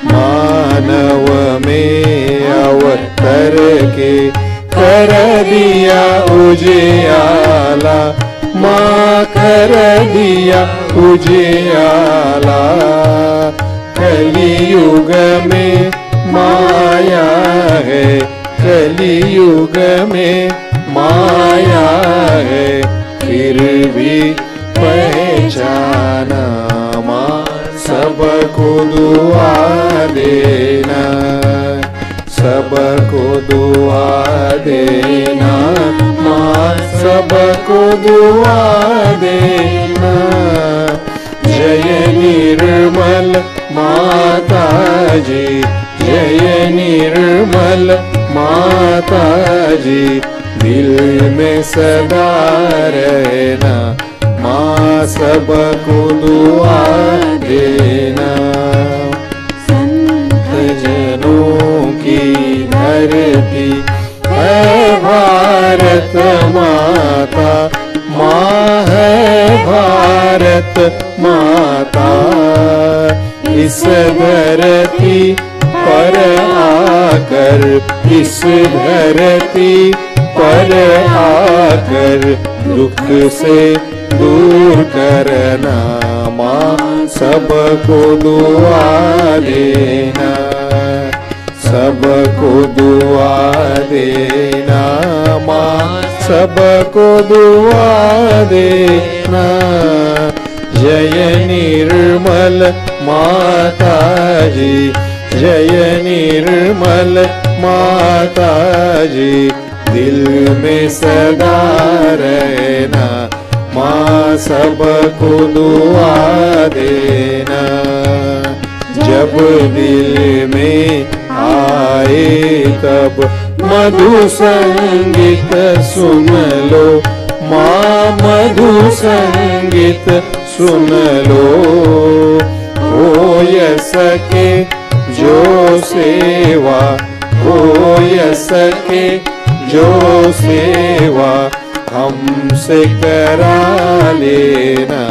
मानव में अवतर के कर दिया उजियाला माँ, कर दिया उजियाला। कलियुग में माया है, कलियुग में माया है। फिर भी पहचाना माँ, सबको दुआ देना, सबको दुआ देना माँ, सबको दुआ देना। जय निर्मल निर्मल माता जी, दिल में सदा रहना, माँ सबको दुआ देना। संत जनों की धरती है भारत माता, माँ है भारत माता। इस धरती पर आकर, इस धरती पर आकर दुख से दूर करना, माँ सबको दुआ देना, सबको दुआ देना, माँ सबको दुआ देना। जय निर्मल माता जी, जय निर्मल माता जी, दिल में सदा रहना, माँ सबको दुआ देना। जब दिल में आए तब मधु संगीत सुन लो, माँ मधु संगीत सुन लो। हो सके जो सेवा, हो सके जो सेवा, हमसे करा लेना,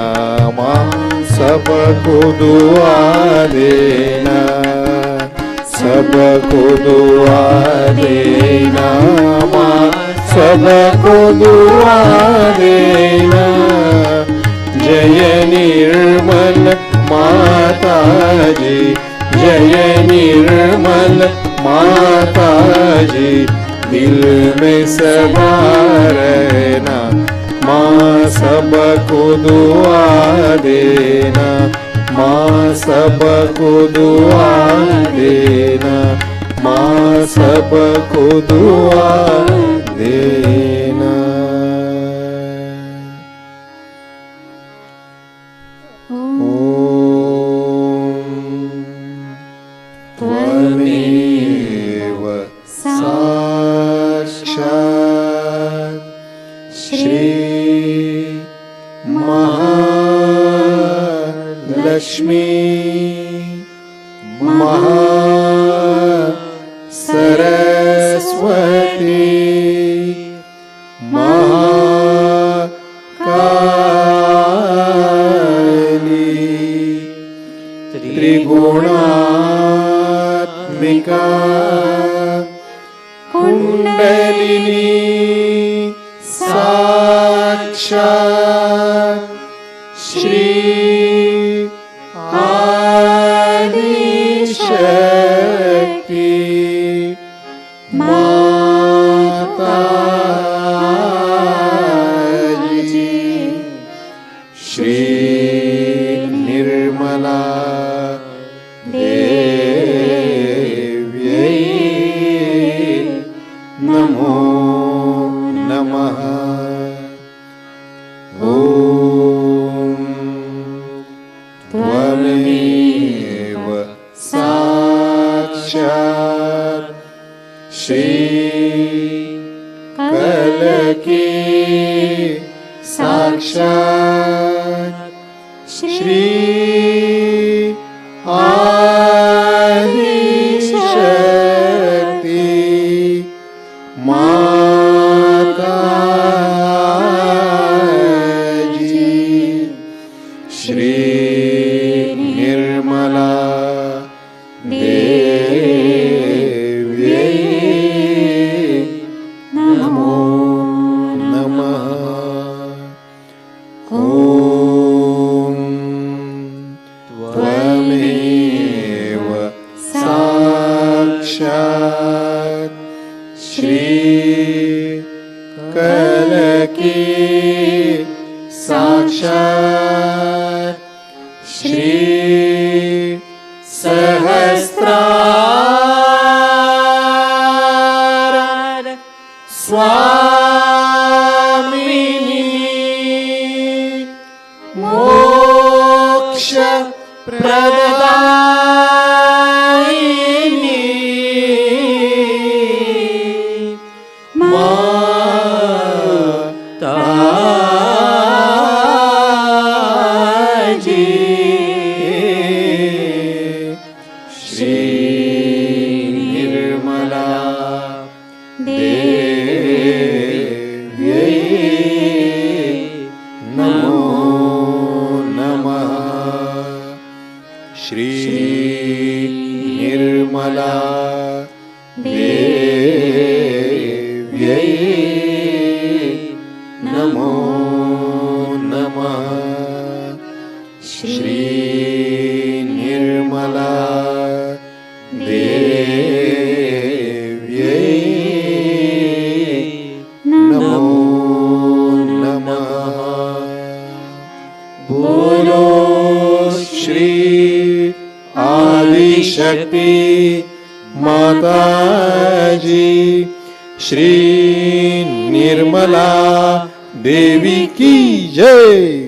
माँ सबको दुआ देना, सबको दुआ देना, माँ सबको दुआ देना। जय निर्मल माता जी, जय निर्मल माता जी, दिल में सदा रहना, माँ सबको दुआ देना, माँ सबको दुआ देना, माँ सबको दुआ देना। त्वमेव साक्षात् श्री महालक्ष्मी महासरस्वती महाकाली त्रिगुणात्मिका कुंडलिनी साक्षात् श्री आदिशक्ति माता जी, श्री निर्मला देव्यै नमो नमः। ॐ त्वमेव साक्षात् श्री कलकी साक्षात् श्री आदिशक्ति माता जी, श्री निर्मला देव्यै नमो नमः। ॐ त्वमेव साक्षात् श्री कलकी साक्षात् श्री सहस्रार स्वामिनी मोक्ष प्रदायिनी जी श्री निर्मला देव्यै नमो नमः। श्री निर्मला देव्यै नमो नमः। श्री निर्मला देव्यै नमो नमः। बोलो श्री आदिशक्ति माता जी श्री निर्मला देवी की जय।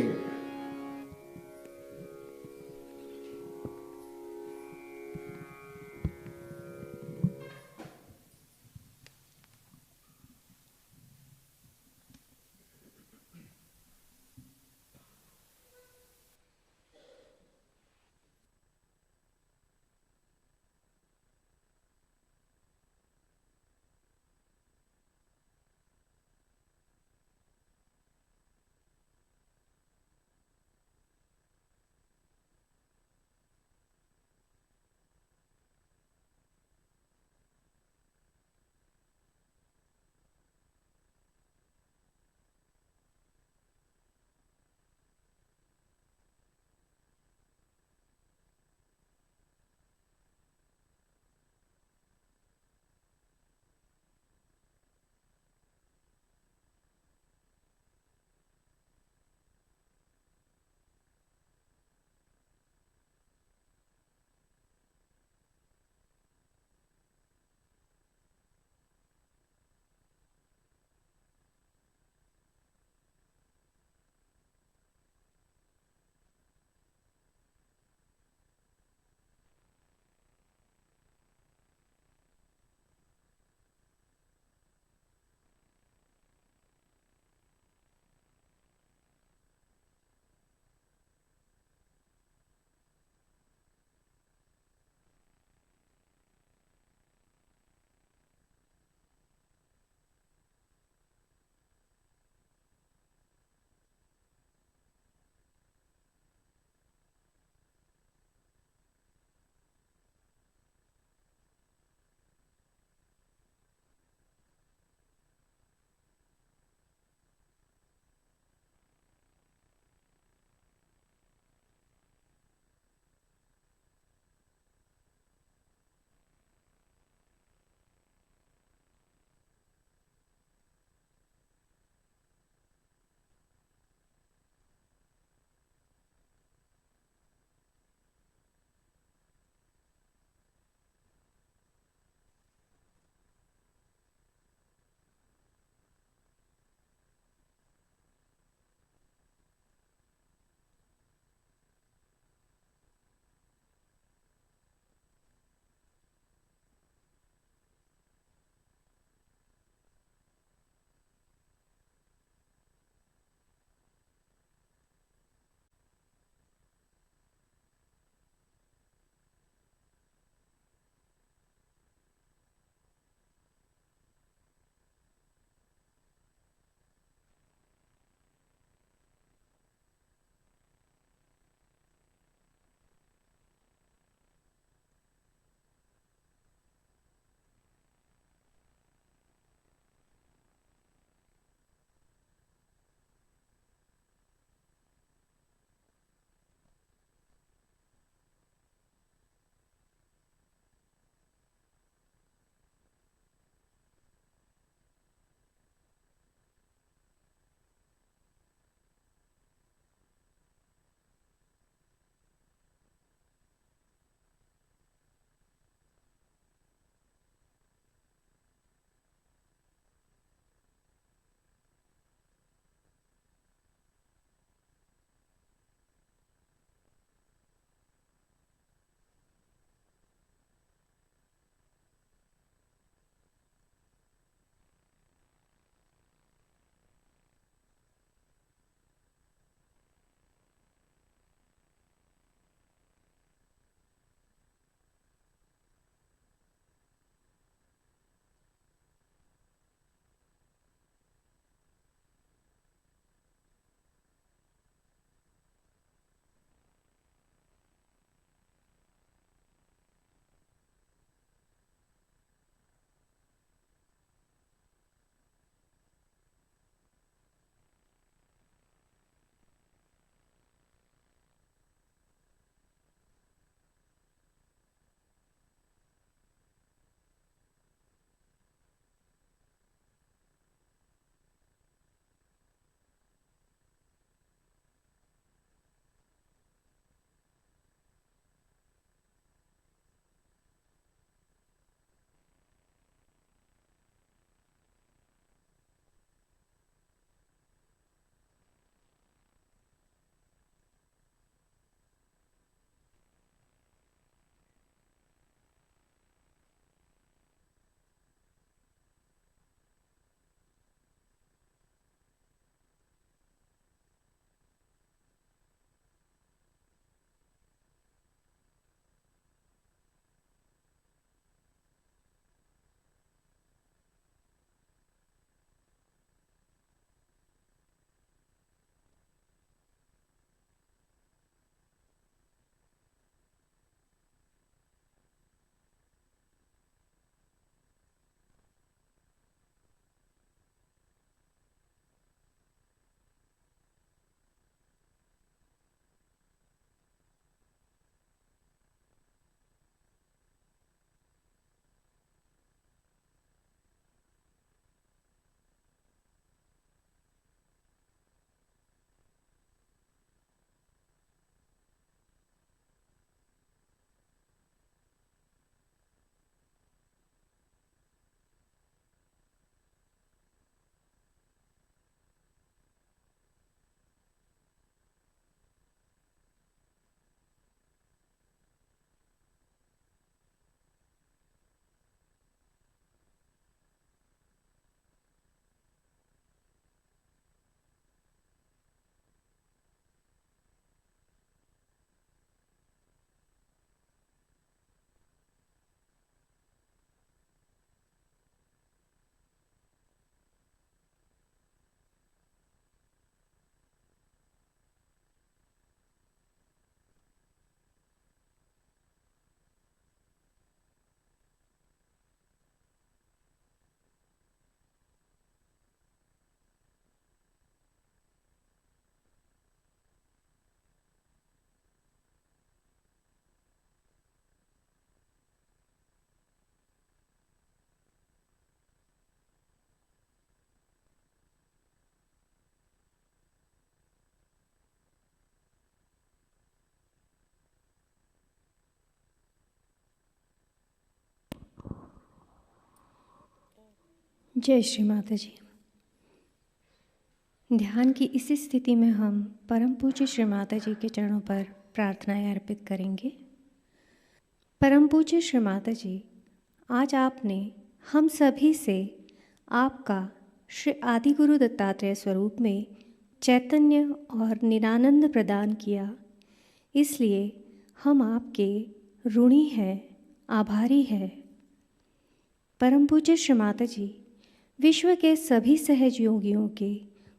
जय श्री माता जी। ध्यान की इसी स्थिति में हम परम पूज्य श्री माता जी के चरणों पर प्रार्थनाएं अर्पित करेंगे। परम पूज्य श्री माता जी, आज आपने हम सभी से आपका श्री आदि गुरु दत्तात्रेय स्वरूप में चैतन्य और निरानंद प्रदान किया, इसलिए हम आपके ऋणी हैं, आभारी हैं। परम पूज्य श्री माता जी, विश्व के सभी सहयोगियों के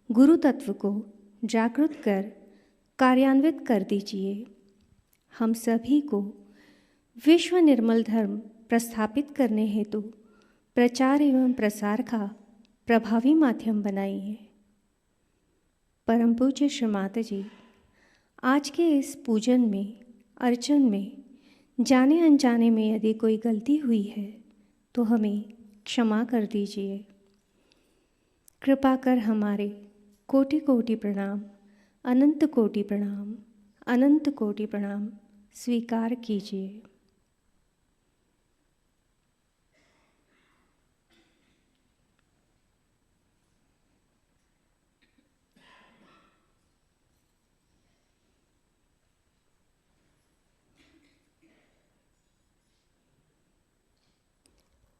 गुरु तत्व को जागृत कर कार्यान्वित कर दीजिए। हम सभी को विश्व निर्मल धर्म प्रस्थापित करने हेतु प्रचार एवं प्रसार का प्रभावी माध्यम बनाइए। परम पूज्य श्री माता जी, आज के इस पूजन में, अर्चन में जाने अनजाने में यदि कोई गलती हुई है तो हमें क्षमा कर दीजिए। कृपा कर हमारे कोटि कोटि प्रणाम, अनंत कोटि प्रणाम, अनंत कोटि प्रणाम स्वीकार कीजिए।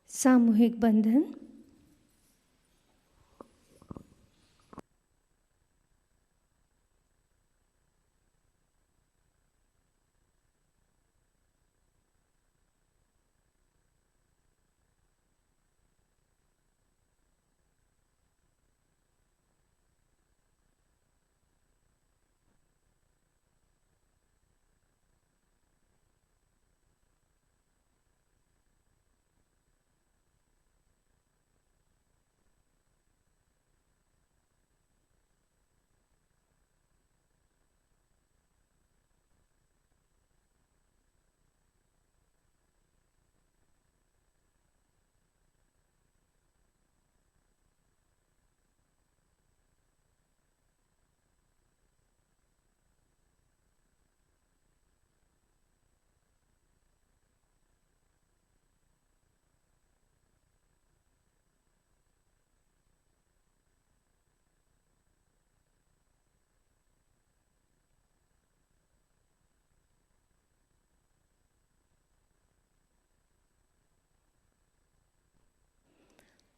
सामूहिक बंधन।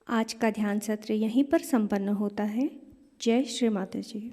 आज का ध्यान सत्र यहीं पर संपन्न होता है। जय श्री माता जी।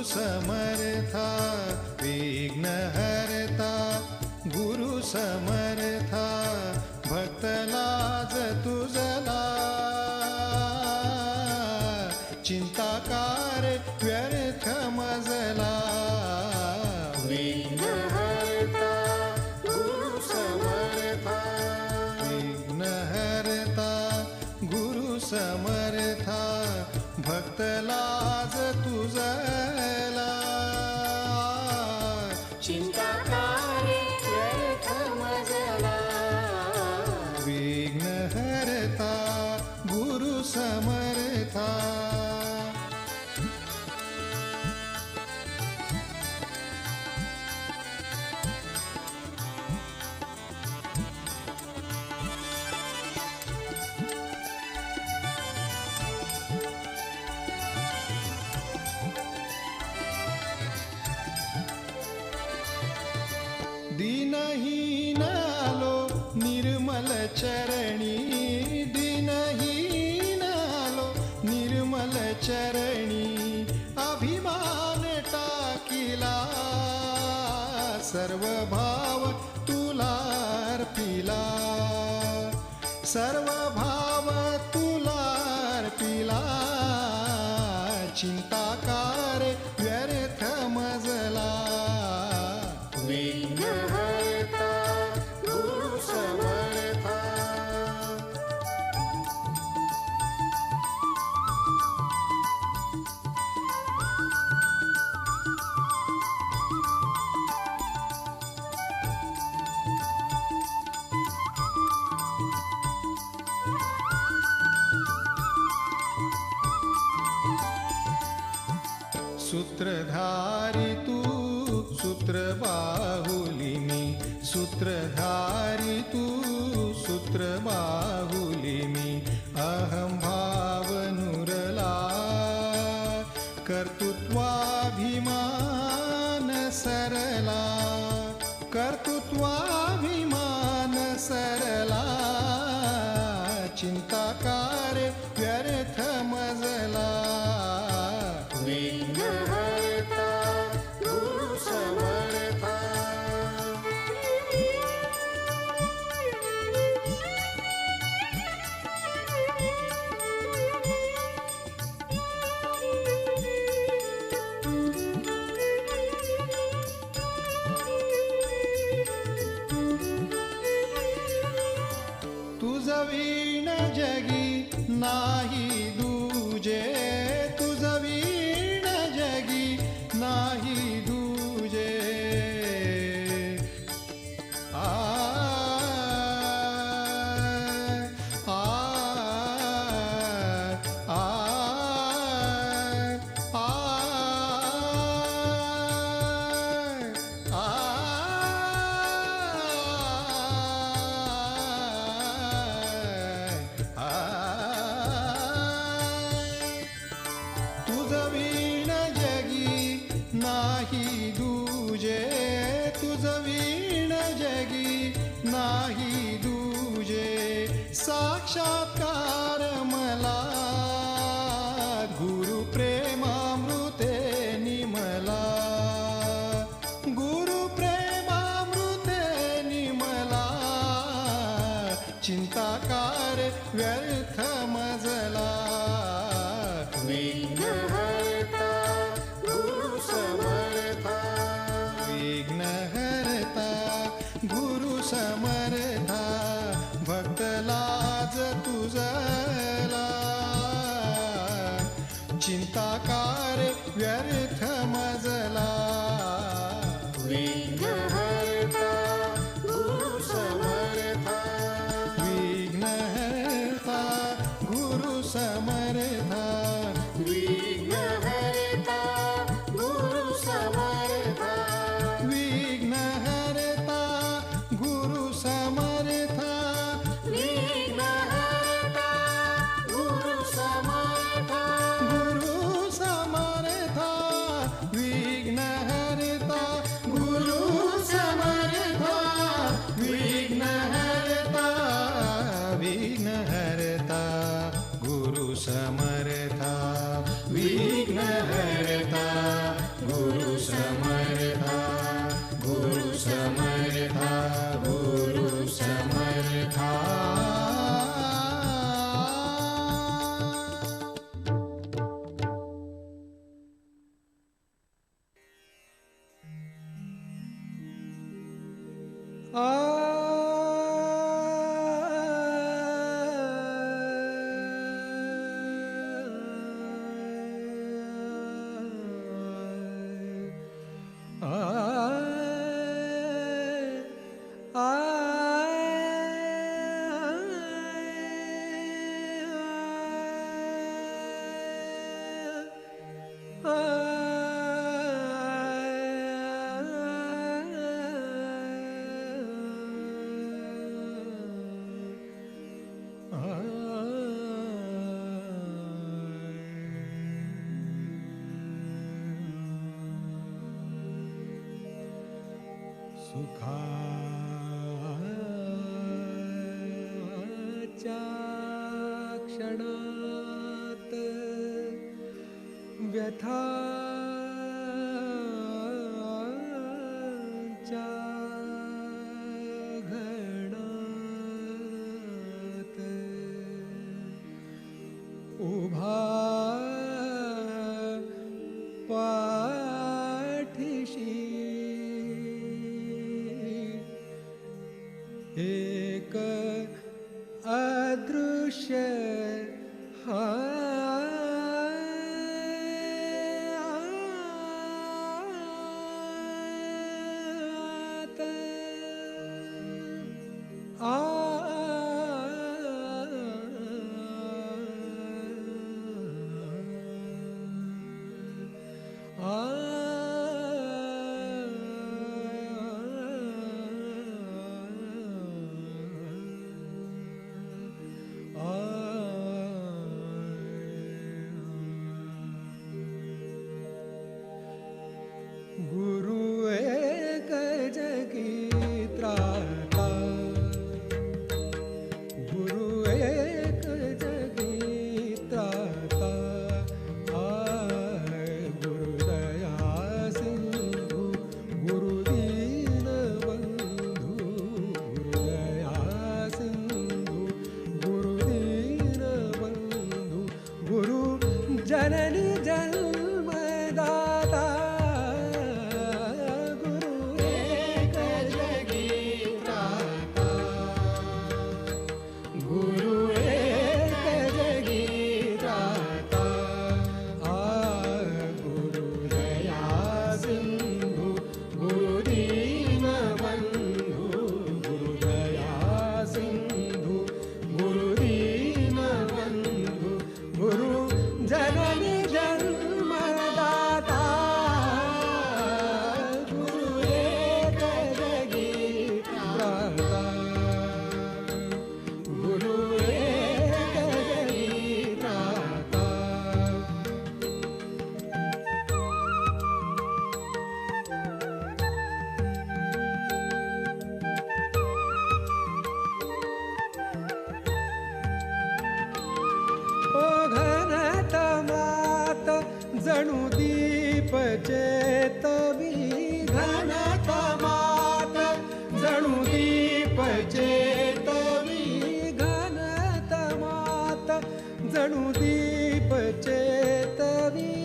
समर्था विघ्नहर्ता गुरु समर्था भक्त लाज तुझला चिंताकार व्यर्थ मजला विघ्नहर्ता गुरु समर्था विघ्नहर्ता गुरु समर्था भक्त लाज तुझला चिंताकारे व्यर्थ मजला विघ्नहर्ता गुरु समर्था दीनहीन आलो निर्मल चरणी दीनहीन आलो निर्मल चरणी अभिमान टाकिला सर्व भाव तुला अर्पिला सर्व भाव तुला अर्पिला चिंताकार व्यर्थ मजला विघ्नहर्ता गुरु समर्था सूत्रधारी तू सूत्र बाहुलिनी सूत्रधारी तू सूत्र बाहुलिनी अहं भाव नुरला कर्तृत्वाभिमान सरला कर्तृत्वाभिमान सरला चिंताकार व्यर्थ मजला विघ्नहर्ता गुरु समर्था तुझ वीण जगी नाही दूजे तुझ वीण जगी नाही दूजे आ आ आ आ तुझ वीण जगी नाही दूजे तुझ वीण जगी नाही दूजे साक्षात्कार मला गुरु प्रेमामृते निमला गुरु प्रेमामृते निमला चिंताकार व्यर्थ मजला विघ्नहर्ता गुरु समर्था विघ्नहर्ता गुरु समर्था भक्त लाज तुझला चिंताकार व्यर्थ मजला विघ्नहर्ता गुरु समर्था विघ्नहर्ता गुरु समर्था विघ्नहर्ता गुरु समर्था विघ्नहर्ता गुरु समर्था विघ्नहर्ता गुरु समर्था गुरु समर्था विघ्नहर्ता गुरु समर्था विघ्नहर्ता विघ्नहर्ता गुरु समर्था विघ्नहर्ता सुखाच्या क्षणात व्यथाच्या घणात उभा पाठीशी एक अदृश्य गुरु एक जगी त्राता, गुरु एक जगी त्राता, गुरुदया सिंधु गुरु दीन बंधु, गुरुदया सिंधु गुरु दीन बंधु, गुरु जननी जन्मदाता, जणू दीप चेतवी घनतमात, जणू दीप चेतवी घनतमात, जणू दीप चेतवी